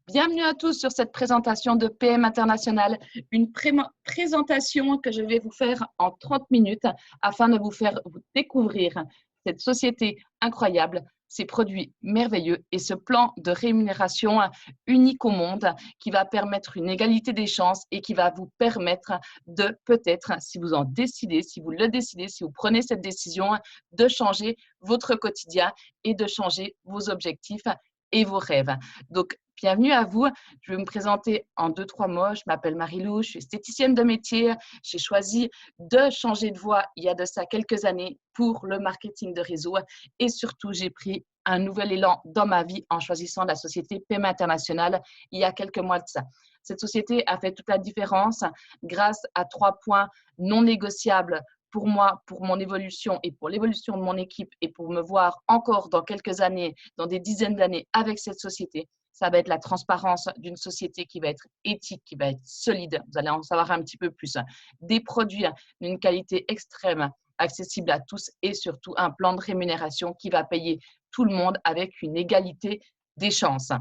Bienvenue à tous sur cette présentation de PM International, une présentation que je vais vous faire en 30 minutes afin de vous faire découvrir cette société incroyable, ces produits merveilleux et ce plan de rémunération unique au monde qui va permettre une égalité des chances et qui va vous permettre de peut-être, si vous en décidez, si vous le décidez, si vous prenez cette décision, de changer votre quotidien et de changer vos objectifs et vos rêves. Donc, bienvenue à vous. Je vais me présenter en 2-3 mots. Je m'appelle Marie-Lou, je suis esthéticienne de métier. J'ai choisi de changer de voie il y a de ça quelques années pour le marketing de réseau et surtout, j'ai pris un nouvel élan dans ma vie en choisissant la société PM International il y a quelques mois de ça. Cette société a fait toute la différence grâce à 3 points non négociables pour moi, pour mon évolution et pour l'évolution de mon équipe et pour me voir encore dans quelques années, dans des dizaines d'années avec cette société. Ça va être la transparence d'une société qui va être éthique, qui va être solide. Vous allez en savoir un petit peu plus. Des produits d'une qualité extrême, accessible à tous et surtout un plan de rémunération qui va payer tout le monde avec une égalité des chances.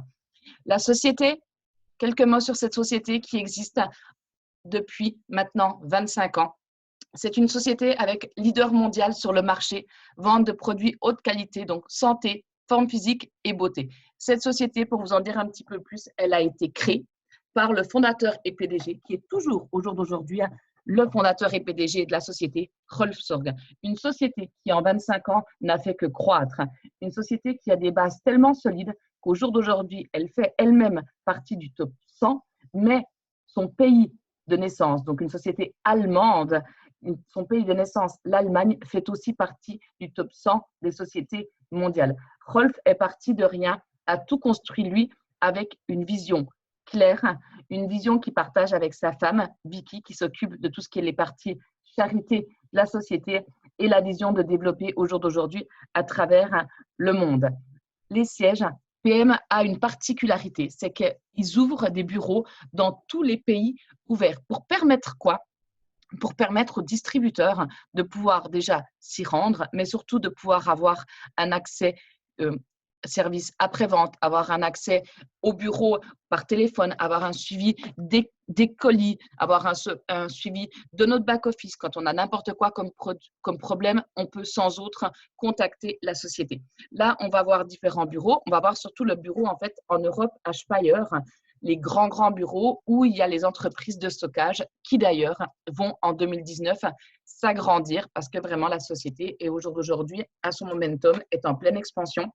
La société, quelques mots sur cette société qui existe depuis maintenant 25 ans. C'est une société avec leader mondial sur le marché, vente de produits haute qualité, donc santé, forme physique et beauté. Cette société, pour vous en dire un petit peu plus, elle a été créée par le fondateur et PDG, qui est toujours au jour d'aujourd'hui le fondateur et PDG de la société, Rolf Sorg. Une société qui, en 25 ans, n'a fait que croître. Une société qui a des bases tellement solides qu'au jour d'aujourd'hui, elle fait elle-même partie du top 100, mais son pays de naissance, donc une société allemande, son pays de naissance, l'Allemagne, fait aussi partie du top 100 des sociétés mondiales. Rolf est parti de rien, a tout construit lui avec une vision claire, une vision qu'il partage avec sa femme, Vicky, qui s'occupe de tout ce qui est les parties charité de la société et la vision de développer au jour d'aujourd'hui à travers le monde. Les sièges, PM a une particularité, c'est qu'ils ouvrent des bureaux dans tous les pays ouverts. Pour permettre quoi? Pour permettre aux distributeurs de pouvoir déjà s'y rendre, mais surtout de pouvoir avoir un accès service après-vente, avoir un accès au bureau par téléphone, avoir un suivi des colis, avoir un suivi de notre back-office. Quand on a n'importe quoi comme problème, on peut sans autre contacter la société. Là, on va voir différents bureaux. On va voir surtout le bureau en fait en Europe à Speyer, les grands bureaux où il y a les entreprises de stockage qui d'ailleurs vont en 2019 s'agrandir parce que vraiment la société est au jour d'aujourd'hui à son momentum, est en pleine expansion.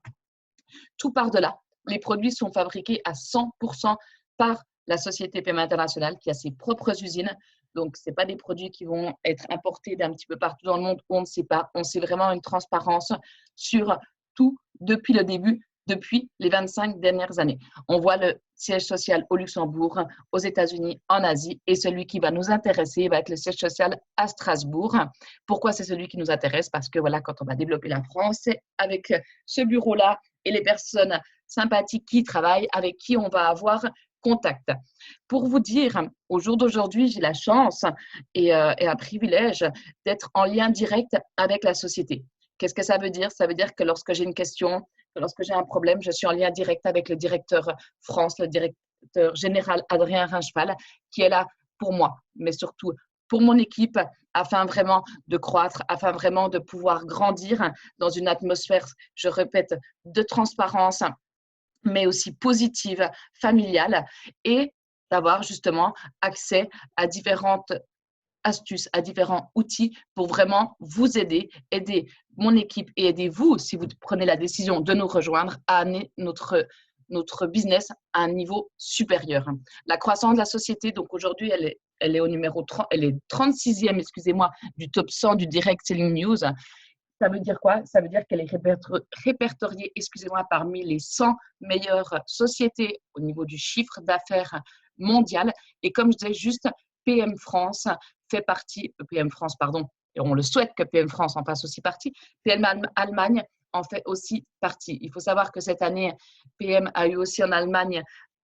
Tout part de là. Les produits sont fabriqués à 100% par la société PM International qui a ses propres usines. Donc, ce n'est pas des produits qui vont être importés d'un petit peu partout dans le monde où on ne sait pas. On sait vraiment une transparence sur tout depuis le début, depuis les 25 dernières années. On voit le siège social au Luxembourg, aux États-Unis, en Asie, et celui qui va nous intéresser va être le siège social à Strasbourg. Pourquoi c'est celui qui nous intéresse? Parce que voilà, quand on va développer la France, c'est avec ce bureau-là et les personnes sympathiques qui travaillent, avec qui on va avoir contact. Pour vous dire, au jour d'aujourd'hui, j'ai la chance et un privilège d'être en lien direct avec la société. Qu'est-ce que ça veut dire? Ça veut dire que lorsque j'ai une question, lorsque j'ai un problème, je suis en lien direct avec le directeur France, le directeur général Adrien Rincheval, qui est là pour moi, mais surtout pour mon équipe, afin vraiment de croître, afin vraiment de pouvoir grandir dans une atmosphère, je répète, de transparence, mais aussi positive, familiale, et d'avoir justement accès à différentes astuces, à différents outils pour vraiment vous aider mon équipe et aider vous, si vous prenez la décision de nous rejoindre, à amener notre business à un niveau supérieur. La croissance de la société, donc aujourd'hui, elle est au numéro 30, elle est 36e, excusez-moi, du top 100 du Direct Selling News. Ça veut dire quoi? Ça veut dire qu'elle est répertoriée, excusez-moi, parmi les 100 meilleures sociétés au niveau du chiffre d'affaires mondial. Et comme je disais juste, PM France fait partie, PM France, pardon, et on le souhaite que PM France en fasse aussi partie, PM Allemagne en fait aussi partie. Il faut savoir que cette année, PM a eu aussi en Allemagne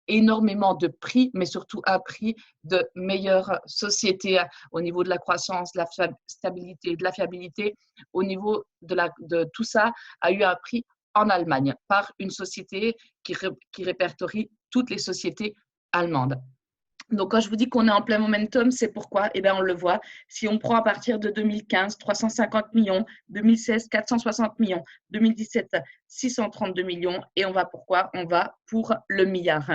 énormément de prix, mais surtout un prix de meilleure société au niveau de la croissance, de la stabilité, de la fiabilité. Au niveau de tout ça, a eu un prix en Allemagne par une société qui répertorie toutes les sociétés allemandes. Donc, quand je vous dis qu'on est en plein momentum, c'est pourquoi? Eh bien, on le voit. Si on prend à partir de 2015, 350 millions, 2016, 460 millions, 2017, 632 millions, et on va pourquoi? On va pour le milliard.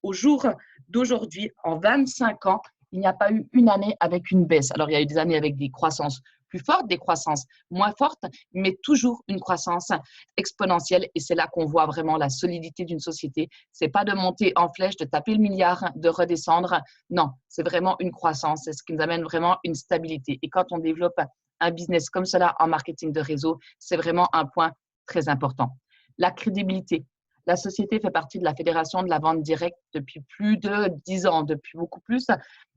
Au jour d'aujourd'hui, en 25 ans, il n'y a pas eu une année avec une baisse. Alors, il y a eu des années avec des croissances plus fortes, des croissances moins fortes, mais toujours une croissance exponentielle. Et c'est là qu'on voit vraiment la solidité d'une société. Ce n'est pas de monter en flèche, de taper le milliard, de redescendre. Non, c'est vraiment une croissance. C'est ce qui nous amène vraiment une stabilité. Et quand on développe un business comme cela en marketing de réseau, c'est vraiment un point très important. La crédibilité. La société fait partie de la Fédération de la vente directe depuis plus de 10 ans, depuis beaucoup plus.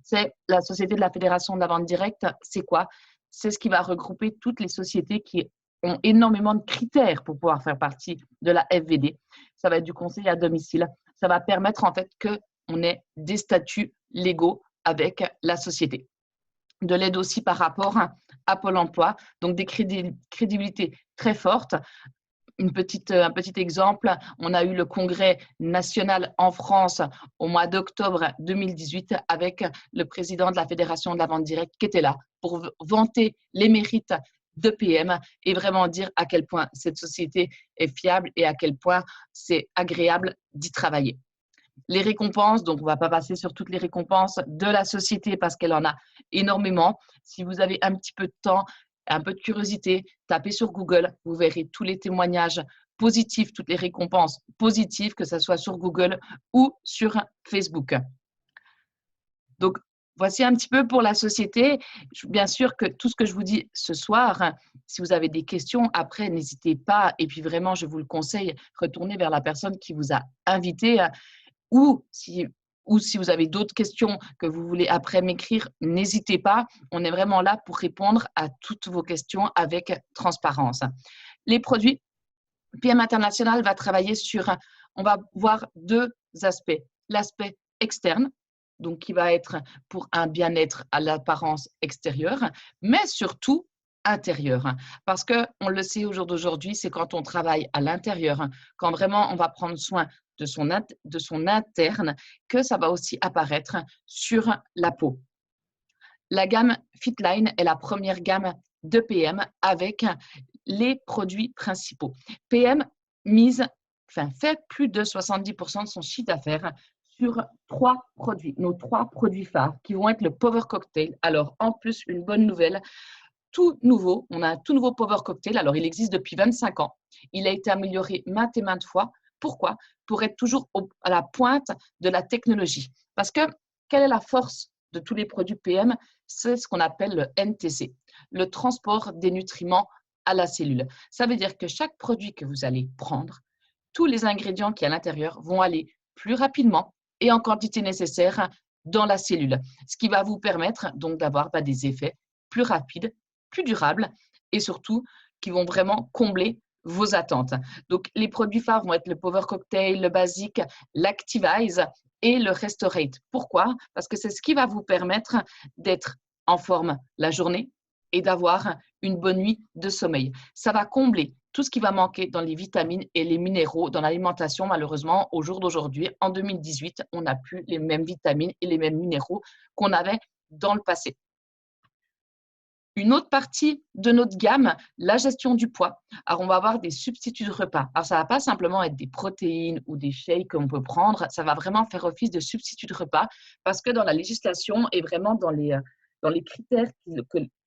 C'est la Société de la Fédération de la vente directe. C'est quoi? C'est ce qui va regrouper toutes les sociétés qui ont énormément de critères pour pouvoir faire partie de la FVD. Ça va être du conseil à domicile. Ça va permettre en fait qu'on ait des statuts légaux avec la société. De l'aide aussi par rapport à Pôle emploi, donc des crédibilités très fortes. Un petit exemple, on a eu le congrès national en France au mois d'octobre 2018 avec le président de la Fédération de la vente directe qui était là pour vanter les mérites de PM et vraiment dire à quel point cette société est fiable et à quel point c'est agréable d'y travailler. Les récompenses, donc on ne va pas passer sur toutes les récompenses de la société parce qu'elle en a énormément. Si vous avez un petit peu de temps, un peu de curiosité, tapez sur Google, vous verrez tous les témoignages positifs, toutes les récompenses positives, que ce soit sur Google ou sur Facebook. Donc, voici un petit peu pour la société. Bien sûr que tout ce que je vous dis ce soir, si vous avez des questions, après, n'hésitez pas. Et puis vraiment, je vous le conseille, retournez vers la personne qui vous a invité. Ou si vous avez d'autres questions que vous voulez après m'écrire, n'hésitez pas. On est vraiment là pour répondre à toutes vos questions avec transparence. Les produits, PM International va travailler sur, on va voir deux aspects. L'aspect externe, donc qui va être pour un bien-être à l'apparence extérieure, mais surtout intérieure. Parce qu'on le sait au jour d'aujourd'hui, c'est quand on travaille à l'intérieur, quand vraiment on va prendre soin de son interne, que ça va aussi apparaître sur la peau. La gamme Fitline est la première gamme de PM avec les produits principaux. PM fait plus de 70% de son chiffre d'affaires sur 3 produits, nos 3 produits phares qui vont être le Power Cocktail. Alors, en plus, une bonne nouvelle, tout nouveau, on a un tout nouveau Power Cocktail. Alors, il existe depuis 25 ans. Il a été amélioré maintes et maintes fois. Pourquoi? Pour être toujours à la pointe de la technologie. Parce que, quelle est la force de tous les produits PM? C'est ce qu'on appelle le NTC, le transport des nutriments à la cellule. Ça veut dire que chaque produit que vous allez prendre, tous les ingrédients qui sont à l'intérieur vont aller plus rapidement et en quantité nécessaire dans la cellule, ce qui va vous permettre donc d'avoir des effets plus rapides, plus durables et surtout qui vont vraiment combler vos attentes. Donc, les produits phares vont être le Power Cocktail, le Basic, l'Activize et le Restorate. Pourquoi? Parce que c'est ce qui va vous permettre d'être en forme la journée et d'avoir une bonne nuit de sommeil. Ça va combler tout ce qui va manquer dans les vitamines et les minéraux dans l'alimentation. Malheureusement, au jour d'aujourd'hui, en 2018, on n'a plus les mêmes vitamines et les mêmes minéraux qu'on avait dans le passé. Une autre partie de notre gamme, la gestion du poids. Alors, on va avoir des substituts de repas. Alors, ça ne va pas simplement être des protéines ou des shakes qu'on peut prendre. Ça va vraiment faire office de substitut de repas parce que dans la législation et vraiment dans les critères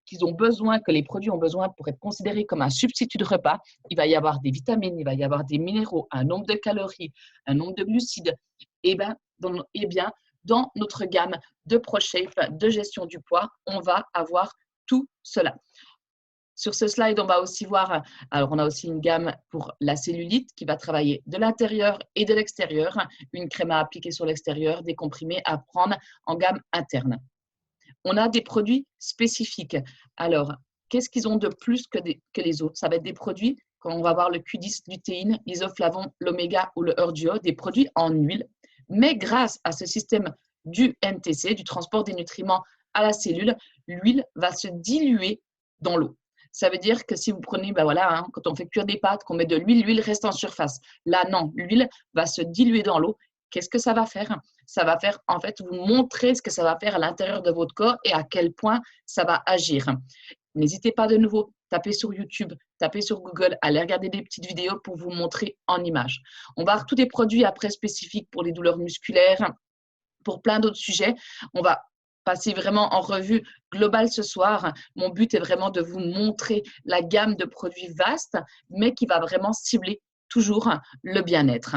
qu'ils ont besoin, que les produits ont besoin pour être considérés comme un substitut de repas, il va y avoir des vitamines, il va y avoir des minéraux, un nombre de calories, un nombre de glucides. Et bien, dans notre gamme de ProShape, de gestion du poids, on va avoir tout cela. Sur ce slide, on va aussi voir, alors on a aussi une gamme pour la cellulite qui va travailler de l'intérieur et de l'extérieur, une crème à appliquer sur l'extérieur, des comprimés à prendre en gamme interne. On a des produits spécifiques. Alors, qu'est-ce qu'ils ont de plus que les autres? Ça va être des produits, comme on va voir le Q10 lutéine, l'isoflavon, l'oméga ou le Heur-Duo, des produits en huile. Mais grâce à ce système du NTC, du transport des nutriments à la cellule, l'huile va se diluer dans l'eau. Ça veut dire que si vous prenez, ben voilà, hein, quand on fait cuire des pâtes, qu'on met de l'huile, l'huile reste en surface. Là, non, l'huile va se diluer dans l'eau. Qu'est-ce que ça va faire? Ça va faire, en fait, vous montrer ce que ça va faire à l'intérieur de votre corps et à quel point ça va agir. N'hésitez pas de nouveau, tapez sur YouTube, tapez sur Google, allez regarder des petites vidéos pour vous montrer en images. On va avoir tous des produits après spécifiques pour les douleurs musculaires, pour plein d'autres sujets. On va passer vraiment en revue globale ce soir. Mon but est vraiment de vous montrer la gamme de produits vastes, mais qui va vraiment cibler toujours le bien-être.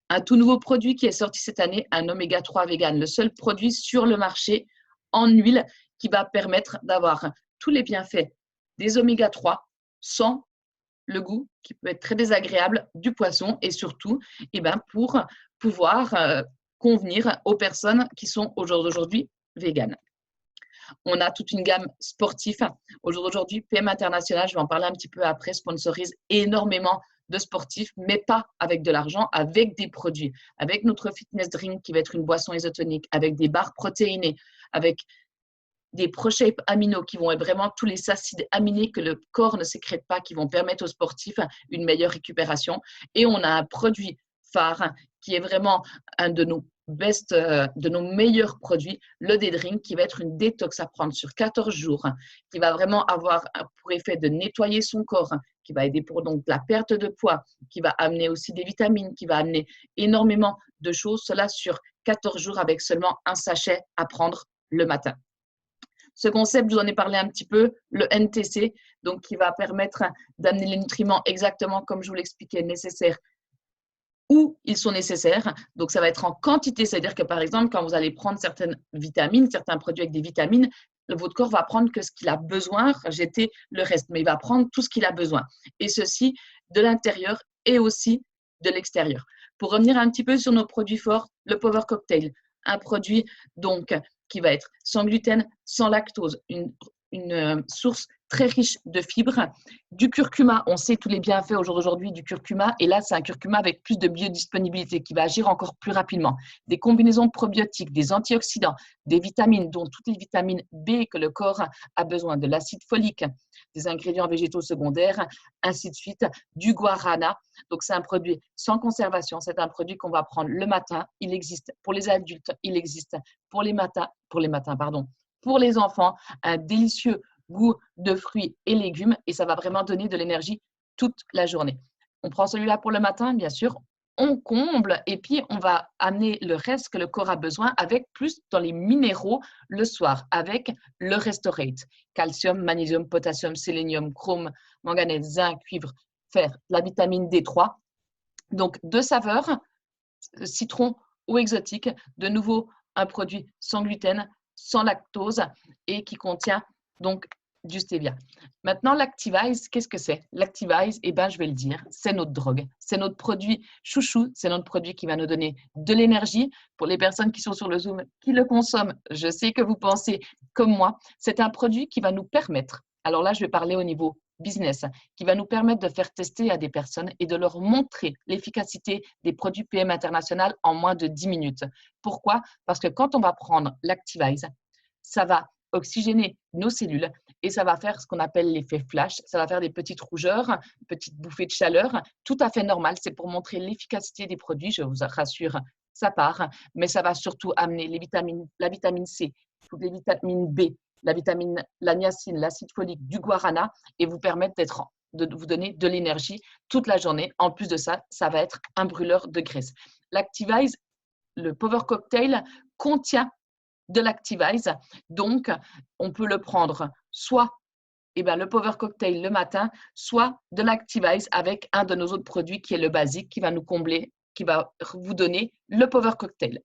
Un tout nouveau produit qui est sorti cette année, un oméga 3 vegan, le seul produit sur le marché en huile qui va permettre d'avoir tous les bienfaits des oméga 3 sans le goût qui peut être très désagréable du poisson et surtout pour pouvoir convenir aux personnes qui sont aujourd'hui véganes. On a toute une gamme sportive. Aujourd'hui, PM International, je vais en parler un petit peu après, sponsorise énormément de sportifs, mais pas avec de l'argent, avec des produits, avec notre fitness drink qui va être une boisson isotonique, avec des barres protéinées, avec des ProShape aminos qui vont être vraiment tous les acides aminés que le corps ne sécrète pas, qui vont permettre aux sportifs une meilleure récupération. Et on a un produit phare qui est vraiment un de nos de nos meilleurs produits, le D-Drink, qui va être une détox à prendre sur 14 jours, qui va vraiment avoir pour effet de nettoyer son corps, qui va aider pour donc la perte de poids, qui va amener aussi des vitamines, qui va amener énormément de choses, cela sur 14 jours avec seulement un sachet à prendre le matin. Ce concept, je vous en ai parlé un petit peu, le NTC, donc qui va permettre d'amener les nutriments exactement comme je vous l'expliquais, nécessaires où ils sont nécessaires. Donc, ça va être en quantité, c'est-à-dire que par exemple, quand vous allez prendre certaines vitamines, certains produits avec des vitamines, votre corps va prendre que ce qu'il a besoin, rejeter le reste, mais il va prendre tout ce qu'il a besoin. Et ceci de l'intérieur et aussi de l'extérieur. Pour revenir un petit peu sur nos produits forts, le Power Cocktail, un produit donc qui va être sans gluten, sans lactose, une source très riche de fibres, du curcuma. On sait tous les bienfaits aujourd'hui du curcuma, et là, c'est un curcuma avec plus de biodisponibilité qui va agir encore plus rapidement. Des combinaisons probiotiques, des antioxydants, des vitamines, dont toutes les vitamines B que le corps a besoin, de l'acide folique, des ingrédients végétaux secondaires, ainsi de suite, du guarana. Donc, c'est un produit sans conservation. C'est un produit qu'on va prendre le matin. Il existe pour les adultes, il existe pour les enfants, un délicieux goût de fruits et légumes, et ça va vraiment donner de l'énergie toute la journée. On prend celui-là pour le matin, bien sûr, on comble et puis on va amener le reste que le corps a besoin avec plus dans les minéraux le soir, avec le Restorate. Calcium, magnésium, potassium, sélénium, chrome, manganèse, zinc, cuivre, fer, la vitamine D3. Donc, deux saveurs, citron ou exotique, de nouveau un produit sans gluten, sans lactose et qui contient donc du stevia. Maintenant, l'Activise, qu'est-ce que c'est? L'Activise, je vais le dire, c'est notre drogue. C'est notre produit chouchou, c'est notre produit qui va nous donner de l'énergie. Pour les personnes qui sont sur le Zoom, qui le consomment, je sais que vous pensez comme moi. C'est un produit qui va nous permettre, alors là, je vais parler au niveau business, qui va nous permettre de faire tester à des personnes et de leur montrer l'efficacité des produits PM International en moins de 10 minutes. Pourquoi? Parce que quand on va prendre l'Activise, ça va oxygéner nos cellules et ça va faire ce qu'on appelle l'effet flash. Ça va faire des petites rougeurs, petites bouffées de chaleur, tout à fait normal. C'est pour montrer l'efficacité des produits, je vous rassure, ça part, mais ça va surtout amener les vitamines, la vitamine C, toutes les vitamines B, la niacine, l'acide folique, du guarana et vous permettre de vous donner de l'énergie toute la journée. En plus de ça, ça va être un brûleur de graisse. L'Activise, le Power Cocktail, contient de l'Activise. Donc, on peut le prendre soit le Power Cocktail le matin, soit de l'Activise avec un de nos autres produits qui est le basique, qui va nous combler, qui va vous donner le Power Cocktail.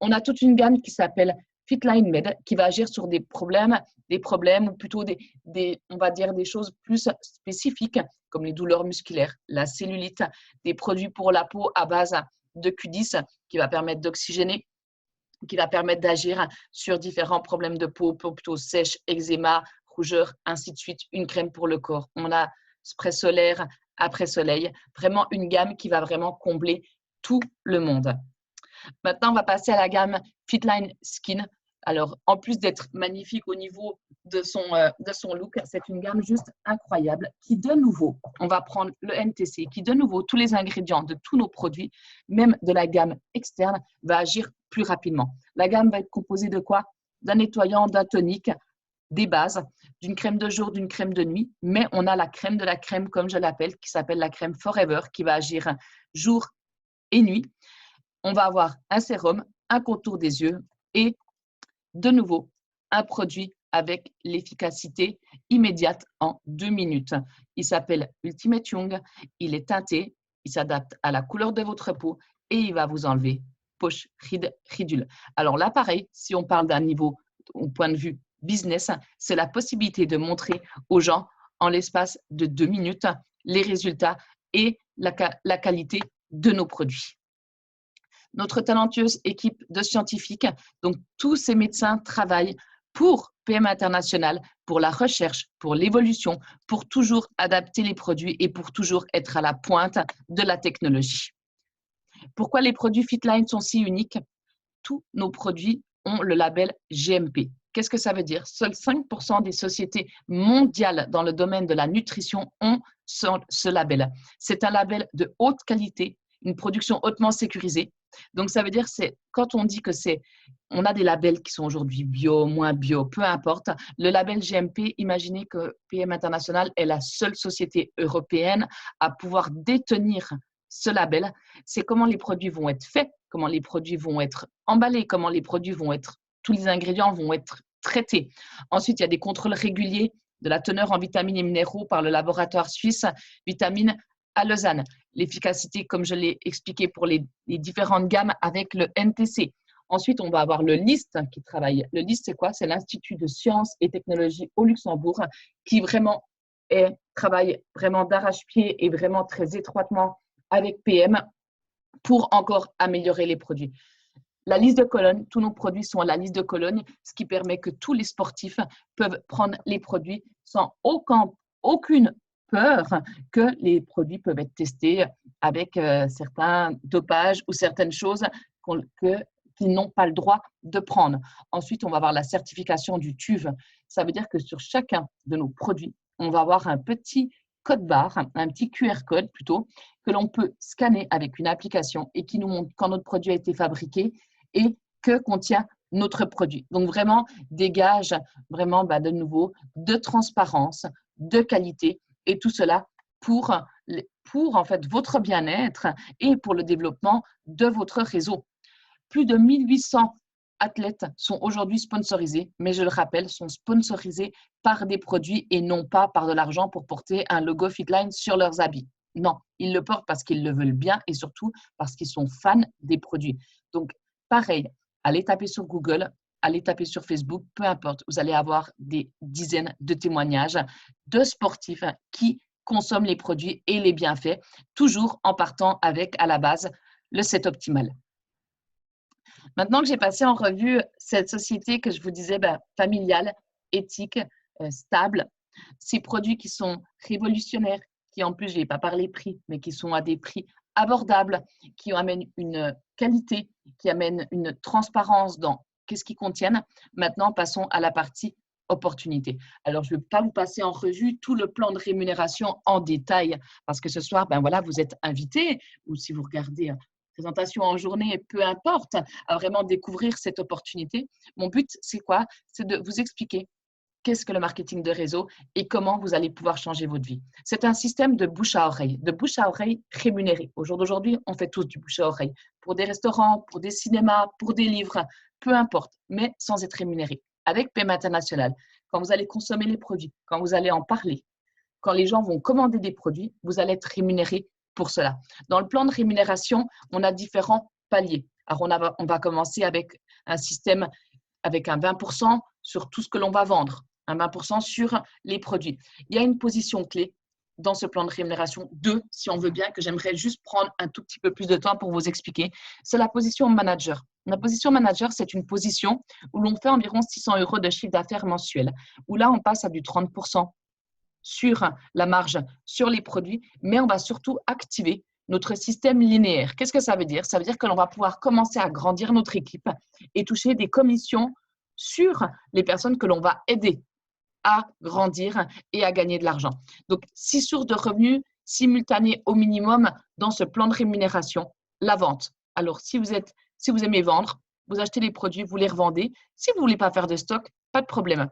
On a toute une gamme qui s'appelle Fitline Med, qui va agir sur des problèmes ou plutôt on va dire des choses plus spécifiques, comme les douleurs musculaires, la cellulite, des produits pour la peau à base de Q10, qui va permettre d'oxygéner, qui va permettre d'agir sur différents problèmes de peau plutôt sèche, eczéma, rougeur, ainsi de suite. Une crème pour le corps. On a spray solaire après soleil. Vraiment une gamme qui va vraiment combler tout le monde. Maintenant, on va passer à la gamme Fitline Skin. Alors, en plus d'être magnifique au niveau de son look, c'est une gamme juste incroyable qui, de nouveau, on va prendre le NTC, qui, de nouveau, tous les ingrédients de tous nos produits, même de la gamme externe, va agir plus rapidement. La gamme va être composée de quoi? D'un nettoyant, d'un tonique, des bases, d'une crème de jour, d'une crème de nuit, mais on a la crème de la crème, comme je l'appelle, qui s'appelle la crème Forever, qui va agir jour et nuit. On va avoir un sérum, un contour des yeux et de nouveau, un produit avec l'efficacité immédiate en 2 minutes. Il s'appelle Ultimate Young, il est teinté, il s'adapte à la couleur de votre peau et il va vous enlever poche, rides, ridules. Alors là, pareil, si on parle d'un niveau au point de vue business, c'est la possibilité de montrer aux gens en l'espace de 2 minutes les résultats et la qualité de nos produits. Notre talentueuse équipe de scientifiques, donc tous ces médecins travaillent pour PM International, pour la recherche, pour l'évolution, pour toujours adapter les produits et pour toujours être à la pointe de la technologie. Pourquoi les produits Fitline sont si uniques? Tous nos produits ont le label GMP. Qu'est-ce que ça veut dire? Seuls 5% des sociétés mondiales dans le domaine de la nutrition ont ce label. C'est un label de haute qualité, une production hautement sécurisée. Donc, ça veut dire que quand on dit que on a des labels qui sont aujourd'hui bio, moins bio, peu importe. Le label GMP, imaginez que PM International est la seule société européenne à pouvoir détenir ce label. C'est comment les produits vont être faits, comment les produits vont être emballés, comment les produits vont être, tous les ingrédients vont être traités. Ensuite, il y a des contrôles réguliers de la teneur en vitamines et minéraux par le laboratoire suisse Vitamine à Lausanne. L'efficacité, comme je l'ai expliqué pour les différentes gammes avec le NTC. Ensuite, on va avoir le LIST qui travaille. Le LIST, c'est quoi? C'est l'Institut de sciences et technologies au Luxembourg qui vraiment travaille vraiment d'arrache-pied et vraiment très étroitement avec PM pour encore améliorer les produits. La liste de Cologne, tous nos produits sont à la liste de Cologne, ce qui permet que tous les sportifs peuvent prendre les produits sans aucune peur que les produits peuvent être testés avec certains dopages ou certaines choses qu'ils n'ont pas le droit de prendre. Ensuite, on va avoir la certification du TÜV. Ça veut dire que sur chacun de nos produits, on va avoir un petit code barre, un petit QR code plutôt, que l'on peut scanner avec une application et qui nous montre quand notre produit a été fabriqué et que contient notre produit. Donc vraiment des gages vraiment de nouveau de transparence, de qualité et tout cela pour en fait votre bien-être et pour le développement de votre réseau. Plus de 1800 athlètes sont aujourd'hui sponsorisés, mais je le rappelle, sont sponsorisés par des produits et non pas par de l'argent pour porter un logo Fitline sur leurs habits. Non, ils le portent parce qu'ils le veulent bien et surtout parce qu'ils sont fans des produits. Donc, pareil, allez taper sur Google, allez taper sur Facebook, peu importe, vous allez avoir des dizaines de témoignages de sportifs qui consomment les produits et les bienfaits, toujours en partant avec, à la base, le set optimal. Maintenant que j'ai passé en revue cette société que je vous disais familiale, éthique, stable, ces produits qui sont révolutionnaires, qui en plus, je n'ai pas parlé prix, mais qui sont à des prix abordables, qui amènent une qualité, qui amènent une transparence dans qu'est-ce qu'ils contiennent. Maintenant, passons à la partie opportunité. Alors, je ne vais pas vous passer en revue tout le plan de rémunération en détail, parce que ce soir, voilà, vous êtes invités, ou si vous regardez présentation en journée, peu importe, à vraiment découvrir cette opportunité. Mon but, c'est quoi? C'est de vous expliquer qu'est-ce que le marketing de réseau et comment vous allez pouvoir changer votre vie. C'est un système de bouche à oreille rémunéré. Au jour d'aujourd'hui, on fait tous du bouche à oreille pour des restaurants, pour des cinémas, pour des livres, peu importe, mais sans être rémunéré. Avec PM International, quand vous allez consommer les produits, quand vous allez en parler, quand les gens vont commander des produits, vous allez être rémunéré pour cela. Dans le plan de rémunération, on a différents paliers. Alors, on va commencer avec un système avec un 20% sur tout ce que l'on va vendre, un 20% sur les produits. Il y a une position clé dans ce plan de rémunération, 2, si on veut bien, que j'aimerais juste prendre un tout petit peu plus de temps pour vous expliquer. C'est la position manager. La position manager, c'est une position où l'on fait environ 600 € de chiffre d'affaires mensuel, où là, on passe à du 30% sur la marge, sur les produits, mais on va surtout activer notre système linéaire. Qu'est-ce que ça veut dire? Ça veut dire que l'on va pouvoir commencer à grandir notre équipe et toucher des commissions sur les personnes que l'on va aider à grandir et à gagner de l'argent. Donc, 6 sources de revenus simultanées au minimum dans ce plan de rémunération. La vente. Alors, si vous aimez vendre, vous achetez les produits, vous les revendez. Si vous ne voulez pas faire de stock, pas de problème.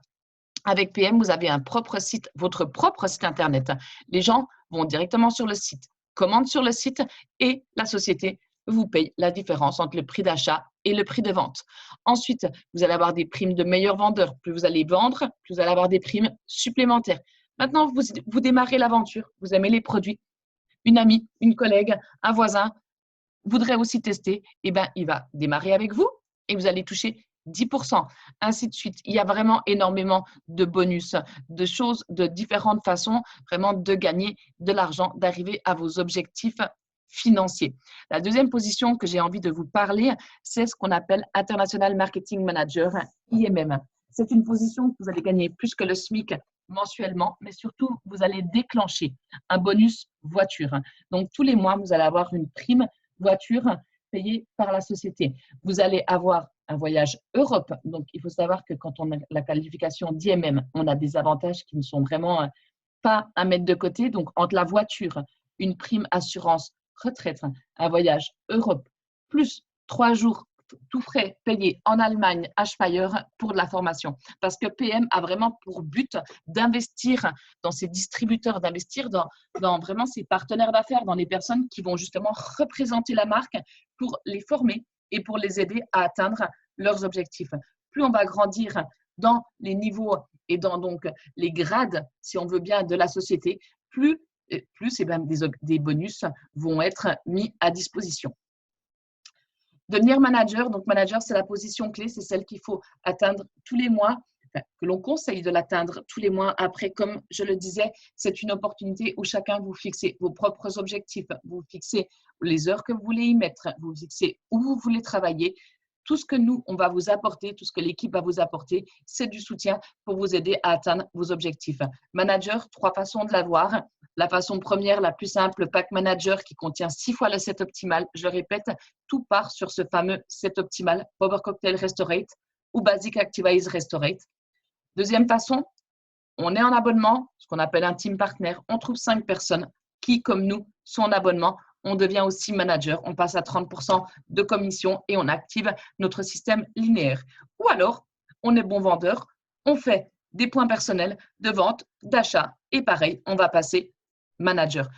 Avec PM, vous avez un propre site, votre propre site Internet. Les gens vont directement sur le site, commandent sur le site et la société vous paye la différence entre le prix d'achat et le prix de vente. Ensuite, vous allez avoir des primes de meilleurs vendeurs. Plus vous allez vendre, plus vous allez avoir des primes supplémentaires. Maintenant, vous démarrez l'aventure, vous aimez les produits. Une amie, une collègue, un voisin voudrait aussi tester, eh bien, il va démarrer avec vous et vous allez toucher 10%, ainsi de suite. Il y a vraiment énormément de bonus, de choses de différentes façons, vraiment de gagner de l'argent, d'arriver à vos objectifs financiers. La deuxième position que j'ai envie de vous parler, c'est ce qu'on appelle International Marketing Manager, IMM. C'est une position que vous allez gagner plus que le SMIC mensuellement, mais surtout, vous allez déclencher un bonus voiture. Donc, tous les mois, vous allez avoir une prime voiture payée par la société. Vous allez avoir un voyage Europe. Donc, il faut savoir que quand on a la qualification d'IMM, on a des avantages qui ne sont vraiment pas à mettre de côté. Donc, entre la voiture, une prime assurance retraite, un voyage Europe, plus 3 jours tout frais payés en Allemagne à Speyer pour de la formation. Parce que PM a vraiment pour but d'investir dans ses distributeurs, d'investir dans vraiment ses partenaires d'affaires, dans les personnes qui vont justement représenter la marque pour les former et pour les aider à atteindre leurs objectifs. Plus on va grandir dans les niveaux et dans donc les grades, si on veut bien, de la société, plus et bien, des bonus vont être mis à disposition. Devenir manager, donc manager, c'est la position clé, c'est celle qu'il faut atteindre tous les mois, enfin, que l'on conseille de l'atteindre tous les mois. Après, comme je le disais, c'est une opportunité où chacun vous fixez vos propres objectifs, vous fixez les heures que vous voulez y mettre, vous fixez où vous voulez travailler. Tout ce que nous, on va vous apporter, tout ce que l'équipe va vous apporter, c'est du soutien pour vous aider à atteindre vos objectifs. Manager, 3 façons de l'avoir. La façon première, la plus simple, le pack manager qui contient 6 fois le set optimal. Je le répète, tout part sur ce fameux set optimal, Power Cocktail Restorate ou Basic Activise Restorate. Deuxième façon, on est en abonnement, ce qu'on appelle un team partner. On trouve 5 personnes qui, comme nous, sont en abonnement. On devient aussi manager, on passe à 30% de commission et on active notre système linéaire. Ou alors, on est bon vendeur, on fait des points personnels de vente, d'achat et pareil, on va passer manager.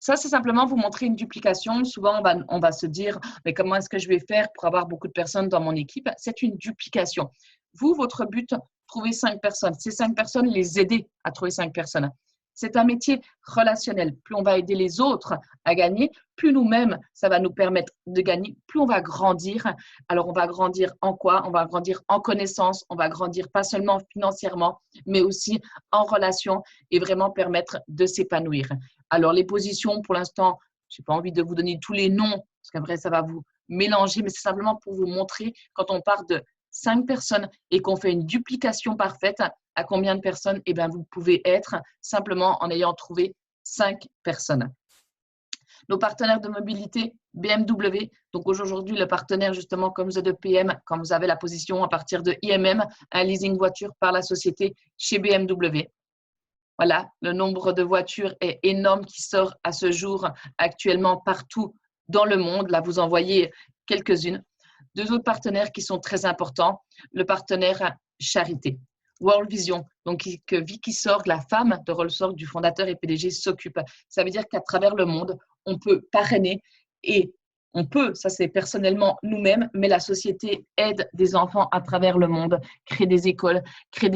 Ça, c'est simplement vous montrer une duplication. Souvent, on va se dire, mais comment est-ce que je vais faire pour avoir beaucoup de personnes dans mon équipe? C'est une duplication. Vous, votre but, trouver 5 personnes. Ces 5 personnes, les aider à trouver 5 personnes. C'est un métier relationnel. Plus on va aider les autres à gagner, plus nous-mêmes, ça va nous permettre de gagner, plus on va grandir. Alors, on va grandir en quoi? On va grandir en connaissances, on va grandir pas seulement financièrement, mais aussi en relation et vraiment permettre de s'épanouir. Alors, les positions, pour l'instant, je n'ai pas envie de vous donner tous les noms, parce qu'après, ça va vous mélanger, mais c'est simplement pour vous montrer quand on part de 5 personnes et qu'on fait une duplication parfaite, à combien de personnes eh bien, vous pouvez être simplement en ayant trouvé 5 personnes. Nos partenaires de mobilité, BMW, donc aujourd'hui le partenaire justement comme vous êtes de PM, quand vous avez la position à partir de IMM, un leasing voiture par la société chez BMW. Voilà, le nombre de voitures est énorme qui sort à ce jour actuellement partout dans le monde. Là, vous en voyez quelques-unes. 2 autres partenaires qui sont très importants, le partenaire Charité. World Vision, donc que Vicky Sorg, la femme de Rolls Sorg, du fondateur et PDG, s'occupe. Ça veut dire qu'à travers le monde, on peut parrainer et on peut, ça c'est personnellement nous-mêmes, mais la société aide des enfants à travers le monde, crée des écoles, crée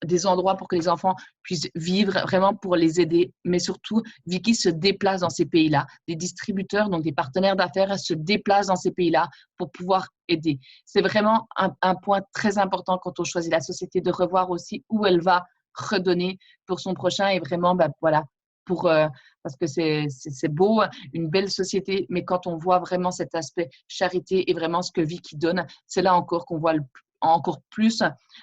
des endroits pour que les enfants puissent vivre, vraiment pour les aider. Mais surtout, Vicky se déplace dans ces pays-là. Des distributeurs, donc des partenaires d'affaires, se déplacent dans ces pays-là pour pouvoir aider. C'est vraiment un point très important quand on choisit la société, de revoir aussi où elle va redonner pour son prochain et vraiment, voilà, parce que c'est beau, une belle société, mais quand on voit vraiment cet aspect charité et vraiment ce que Vicky donne, c'est là encore qu'on voit encore plus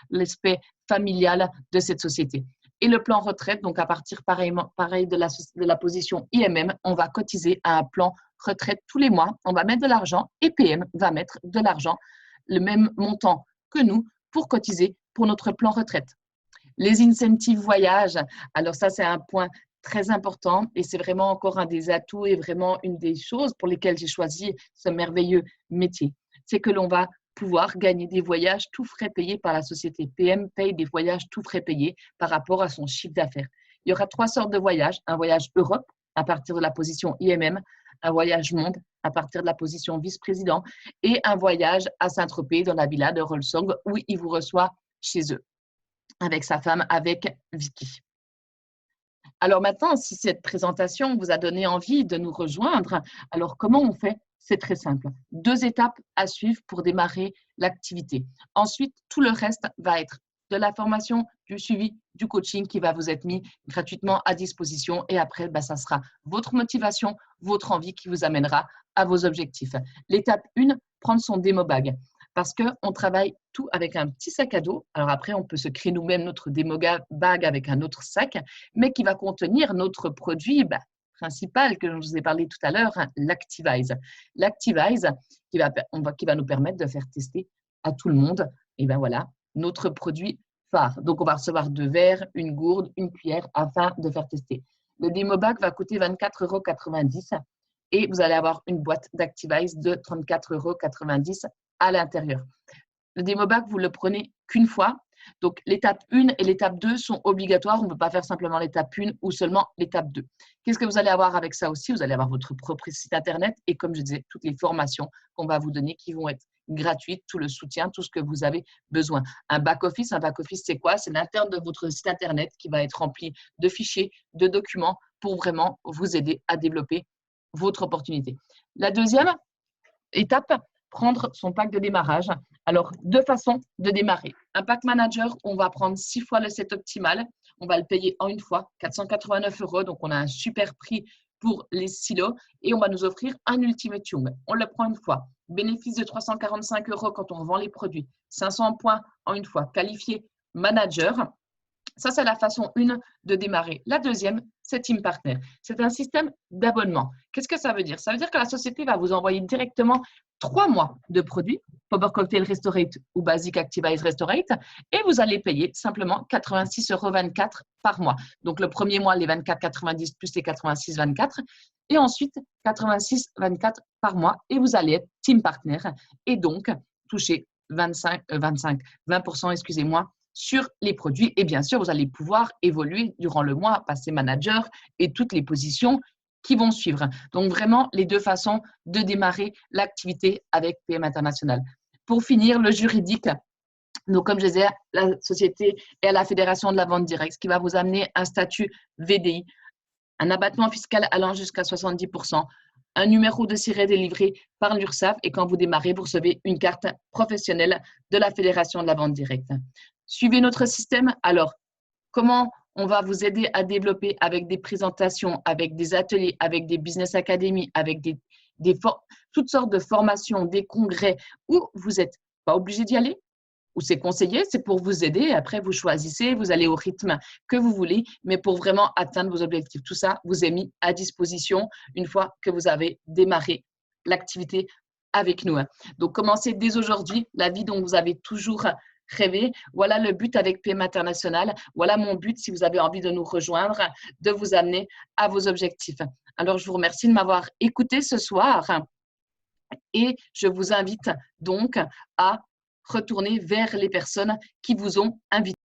l'aspect familial de cette société. Et le plan retraite, donc à partir pareil de la position IMM, on va cotiser à un plan retraite tous les mois, on va mettre de l'argent et PM va mettre de l'argent, le même montant que nous pour cotiser pour notre plan retraite. Les incentives voyage, alors ça, c'est un point très important et c'est vraiment encore un des atouts et vraiment une des choses pour lesquelles j'ai choisi ce merveilleux métier. C'est que l'on va pouvoir gagner des voyages tout frais payés par la société. PM paye des voyages tout frais payés par rapport à son chiffre d'affaires. Il y aura 3 sortes de voyages. Un voyage Europe à partir de la position IMM, un voyage monde à partir de la position vice-président et un voyage à Saint-Tropez dans la villa de Rolsong où il vous reçoit chez eux avec sa femme, avec Vicky. Alors maintenant, si cette présentation vous a donné envie de nous rejoindre, alors comment on fait? C'est très simple. 2 étapes à suivre pour démarrer l'activité. Ensuite, tout le reste va être de la formation, du suivi, du coaching qui va vous être mis gratuitement à disposition. Et après, ça sera votre motivation, votre envie qui vous amènera à vos objectifs. L'étape 1, prendre son démo bag. Parce qu'on travaille tout avec un petit sac à dos. Alors après, on peut se créer nous-mêmes notre démo bag avec un autre sac, mais qui va contenir notre produit principal que je vous ai parlé tout à l'heure, l'Activise. L'Activise qui va nous permettre de faire tester à tout le monde voilà, notre produit phare. Donc, on va recevoir 2 verres, une gourde, une cuillère afin de faire tester. Le démo bag va coûter 24,90 € et vous allez avoir une boîte d'Activise de 34,90 € à l'intérieur. Le démo bag, vous le prenez qu'une fois. Donc, l'étape 1 et l'étape 2 sont obligatoires. On ne peut pas faire simplement l'étape 1 ou seulement l'étape 2. Qu'est-ce que vous allez avoir avec ça aussi? Vous allez avoir votre propre site internet et comme je disais, toutes les formations qu'on va vous donner qui vont être gratuites, tout le soutien, tout ce que vous avez besoin. Un back-office, c'est quoi? C'est l'interne de votre site internet qui va être rempli de fichiers, de documents pour vraiment vous aider à développer votre opportunité. La deuxième étape, prendre son pack de démarrage. Alors, 2 façons de démarrer. Un pack manager, on va prendre 6 fois le set optimal. On va le payer en une fois, 489 €. Donc, on a un super prix pour les silos et on va nous offrir un ultimatum. On le prend une fois. Bénéfice de 345 € quand on vend les produits. 500 points en une fois. Qualifié manager. Ça, c'est la façon 1 de démarrer. La deuxième, c'est Team Partner. C'est un système d'abonnement. Qu'est-ce que ça veut dire? Ça veut dire que la société va vous envoyer directement 3 mois de produits, Power Cocktail Restorate ou Basic Activise Restorate, et vous allez payer simplement 86,24 € par mois. Donc, le premier mois, les 24,90 plus les 86,24 et ensuite 86,24 par mois et vous allez être Team Partner et donc toucher 20%, excusez-moi, sur les produits. Et bien sûr, vous allez pouvoir évoluer durant le mois, passer manager et toutes les positions qui vont suivre. Donc, vraiment, les 2 façons de démarrer l'activité avec PM International. Pour finir, le juridique. Donc, comme je disais, la société est à la Fédération de la vente directe, ce qui va vous amener un statut VDI, un abattement fiscal allant jusqu'à 70%, un numéro de siret délivré par l'URSSAF et quand vous démarrez, vous recevez une carte professionnelle de la Fédération de la vente directe. Suivez notre système. Alors, comment on va vous aider à développer avec des présentations, avec des ateliers, avec des business academies, avec toutes sortes de formations, des congrès où vous n'êtes pas obligé d'y aller, où c'est conseillé, c'est pour vous aider. Après, vous choisissez, vous allez au rythme que vous voulez, mais pour vraiment atteindre vos objectifs. Tout ça vous est mis à disposition une fois que vous avez démarré l'activité avec nous. Donc, commencez dès aujourd'hui la vie dont vous avez toujours rêvé. Voilà le but avec PM International. Voilà mon but si vous avez envie de nous rejoindre, de vous amener à vos objectifs. Alors, je vous remercie de m'avoir écouté ce soir et je vous invite donc à retourner vers les personnes qui vous ont invité.